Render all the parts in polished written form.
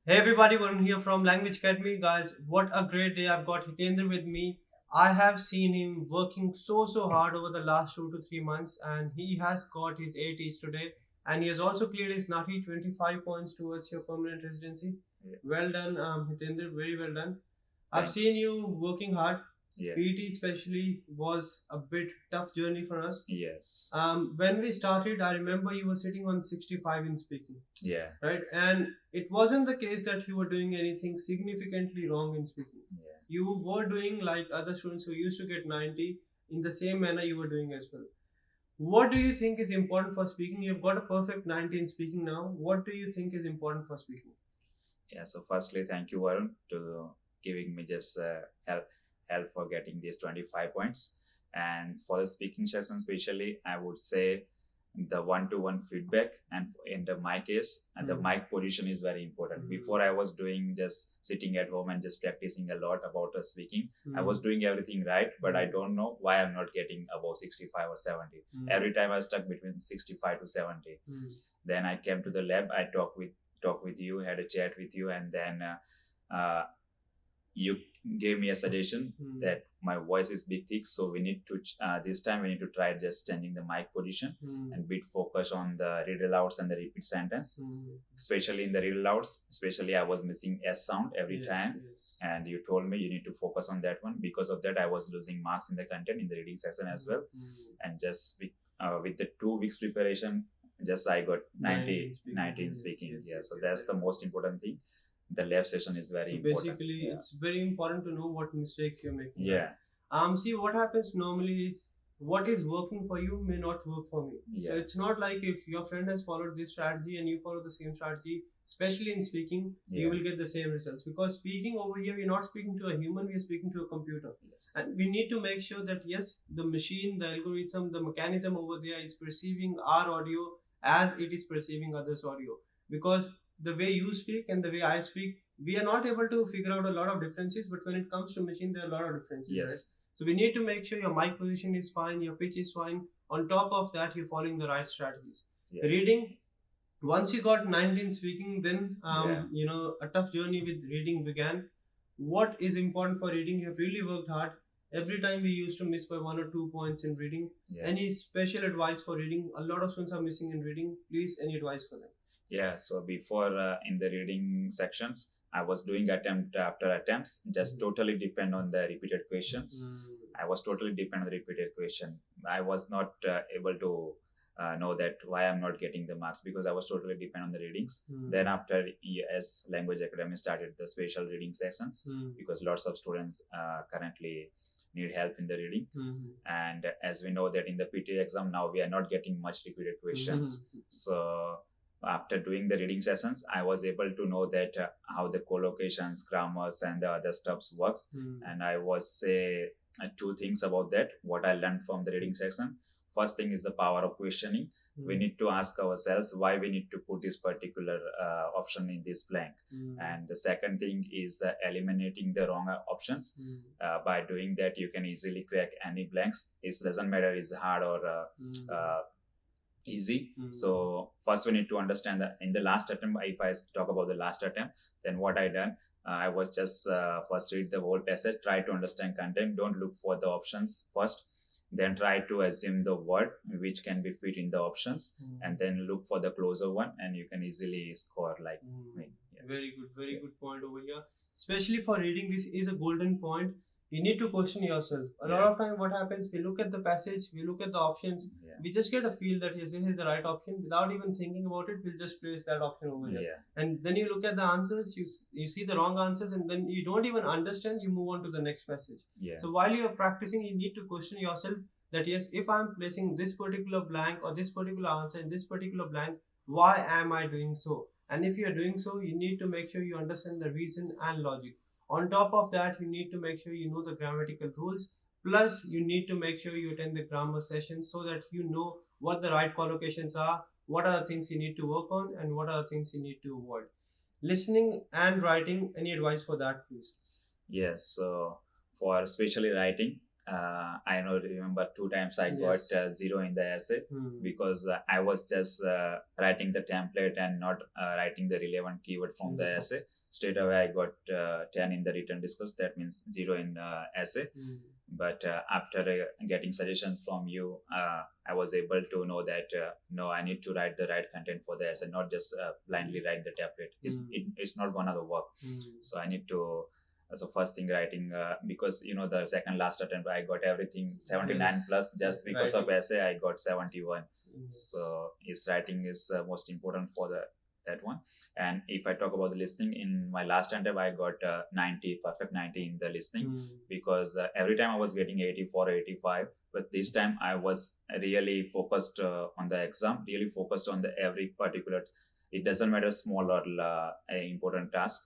Hey everybody, Varun here from Language Academy. Guys, what a great day. I've got Hitendra with me. I have seen him working so hard over the last 2 to 3 months, and he has got his 8 each today. And he has also cleared his NAATI 25 points towards your permanent residency. Yeah. Well done, Hitendra, very well done. I've seen you working hard. Yeah. PT especially was a bit tough journey for us. Yes. When we started, I remember you were sitting on 65 in speaking. Yeah. Right, and it wasn't the case that you were doing anything significantly wrong in speaking. Yeah. You were doing like other students who used to get 90 in the same manner you were doing as well. What do you think is important for speaking? You've got a perfect 90 in speaking now. What do you think is important for speaking? Yeah. So firstly, thank you, Varun, to giving me just help for getting these 25 points. And for the speaking session, especially, I would say the one-to-one feedback, and in my case, the mic position is very important. Before, I was doing just sitting at home and just practicing a lot about speaking. I was doing everything right, but I don't know why I'm not getting above 65 or 70. Every time I stuck between 65 to 70. Then I came to the lab. I talked with you, had a chat with you, and then you gave me a suggestion that my voice is bit thick, so we need to this time we need to try just changing the mic position and bit focus on the read alouds and the repeat sentence. Especially in the read alouds, especially I was missing S sound every time. And you told me you need to focus on that one. Because of that, I was losing marks in the content in the reading session as well. And just with the 2 weeks preparation, just I got 90 in speaking. So that's the most important thing. The lab session is very important. Basically, it's very important to know what mistakes you're making. Yeah. See, what happens normally is what is working for you may not work for me. Yeah. So it's not like if your friend has followed this strategy and you follow the same strategy, especially in speaking, you will get the same results. Because speaking over here, we're not speaking to a human, we're speaking to a computer. Yes. And we need to make sure that yes, the machine, the algorithm, the mechanism over there is perceiving our audio as it is perceiving others' audio. Because the way you speak and the way I speak, we are not able to figure out a lot of differences, but when it comes to machine, there are a lot of differences. Yes. Right? So we need to make sure your mic position is fine, your pitch is fine. On top of that, you're following the right strategies. Yeah. Reading, once you got 19 speaking, then a tough journey with reading began. What is important for reading? You have really worked hard. Every time we used to miss by 1 or 2 points in reading. Yeah. Any special advice for reading? A lot of students are missing in reading. Please, any advice for them? Yeah, so before in the reading sections, I was doing attempt after attempts, just totally depend on the repeated questions. I was totally depend on the repeated question. I was not able to know that why I'm not getting the marks, because I was totally depend on the readings. Then after as Language Academy started the special reading sessions, because lots of students currently need help in the reading. And as we know that in the PTE exam now we are not getting much repeated questions. So after doing the reading sessions, I was able to know that how the collocations, grammars, and the other stuffs works. And I was say 2 things about that, what I learned from the reading session. First thing is the power of questioning. We need to ask ourselves why we need to put this particular option in this blank. And the second thing is the eliminating the wrong options. By doing that, you can easily crack any blanks. It doesn't matter it's hard or easy. So first we need to understand that in the last attempt, if I talk about the last attempt, then what I done, I was just first read the whole passage, try to understand content, don't look for the options first, then try to assume the word which can be fit in the options, and then look for the closer one, and you can easily score like me. Yeah. Very good point over here. Especially for reading, this is a golden point. You need to question yourself. A lot of time what happens, we look at the passage, we look at the options, we just get a feel that yes, this is the right option. Without even thinking about it, we'll just place that option over there. And then you look at the answers, you see the wrong answers, and then you don't even understand, you move on to the next passage. So while you're practicing, you need to question yourself that yes, if I'm placing this particular blank or this particular answer in this particular blank, why am I doing so? And if you're doing so, you need to make sure you understand the reason and logic. On top of that, you need to make sure you know the grammatical rules. Plus, you need to make sure you attend the grammar sessions so that you know what the right collocations are, what are the things you need to work on, and what are the things you need to avoid. Listening and writing, any advice for that, please? Yes, so for especially writing, I remember 2 times I got 0 in the essay because I was just writing the template and not writing the relevant keyword from the essay. Straight away I got 10 in the written discourse, that means 0 in essay. But after getting suggestions from you, I was able to know that no, I need to write the right content for the essay, not just blindly write the template. It's not gonna work. So I need to, so first thing writing, because the second last attempt I got everything 79 plus, just because of essay I got 71. So his writing is most important for that one. And if I talk about the listening, in my last attempt I got 90, perfect 90 in the listening, because every time I was getting 84, 85, but this time I was really focused on the exam, really focused on the every particular, it doesn't matter small or important task.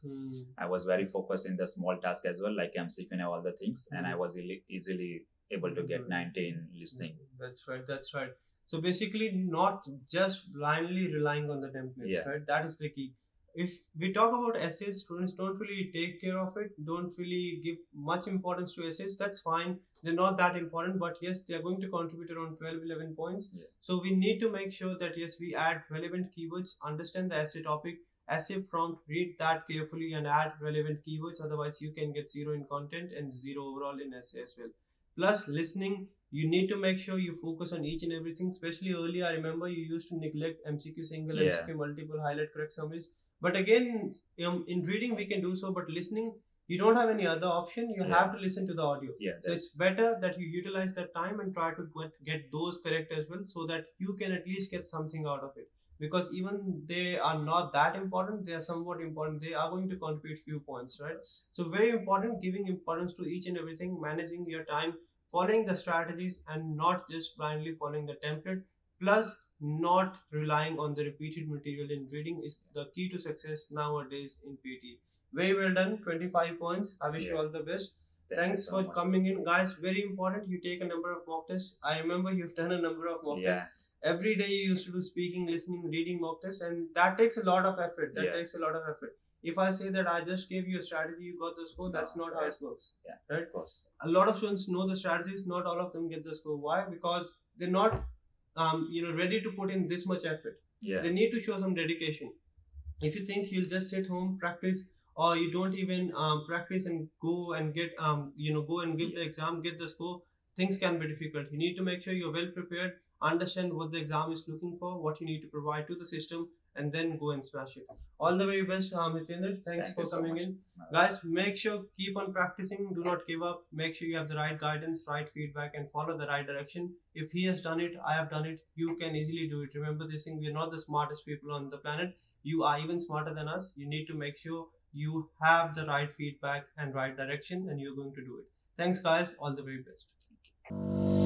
I was very focused in the small task as well, like MCQ and all the things, and I was easily able to get 90 in listening. That's right. So basically, not just blindly relying on the templates, right? That is the key. If we talk about essays, students don't really take care of it, don't really give much importance to essays. That's fine. They're not that important, but yes, they are going to contribute around 12-11 points. So we need to make sure that yes, we add relevant keywords, understand the essay topic, essay prompt, read that carefully and add relevant keywords. Otherwise, you can get 0 in content and 0 overall in essay as well. Plus listening, you need to make sure you focus on each and everything. Especially earlier, I remember you used to neglect MCQ single, MCQ multiple, highlight correct summaries. But again, in reading we can do so, but listening, you don't have any other option. You have to listen to the audio. So it's better that you utilize that time and try to get those correct as well, so that you can at least get something out of it. Because even they are not that important, they are somewhat important. They are going to contribute few points, right? So very important, giving importance to each and everything, managing your time, following the strategies, and not just blindly following the template. Plus, not relying on the repeated material in reading is the key to success nowadays in PTE. Very well done, 25 points. I wish you all the best. Thanks for coming in, guys. Very important, you take a number of mock tests. I remember you've done a number of mock tests. Every day you used to do speaking, listening, reading mock tests, and that takes a lot of effort. Takes a lot of effort. If I say that I just gave you a strategy, you got the score, that's not how it works. Right? Of course. A lot of students know the strategies, not all of them get the score. Why? Because they're not ready to put in this much effort. They need to show some dedication. If you think you'll just sit home, practice, or you don't even practice and go and get go and give the exam, get the score, things can be difficult. You need to make sure you're well prepared, understand what the exam is looking for, what you need to provide to the system, and then go and smash it. All the very best, Hitendra. Thanks for coming in. Guys, make sure keep on practicing. Do not give up. Make sure you have the right guidance, right feedback, and follow the right direction. If he has done it, I have done it. You can easily do it. Remember this thing: we are not the smartest people on the planet. You are even smarter than us. You need to make sure you have the right feedback and right direction, and you're going to do it. Thanks, guys. All the very best.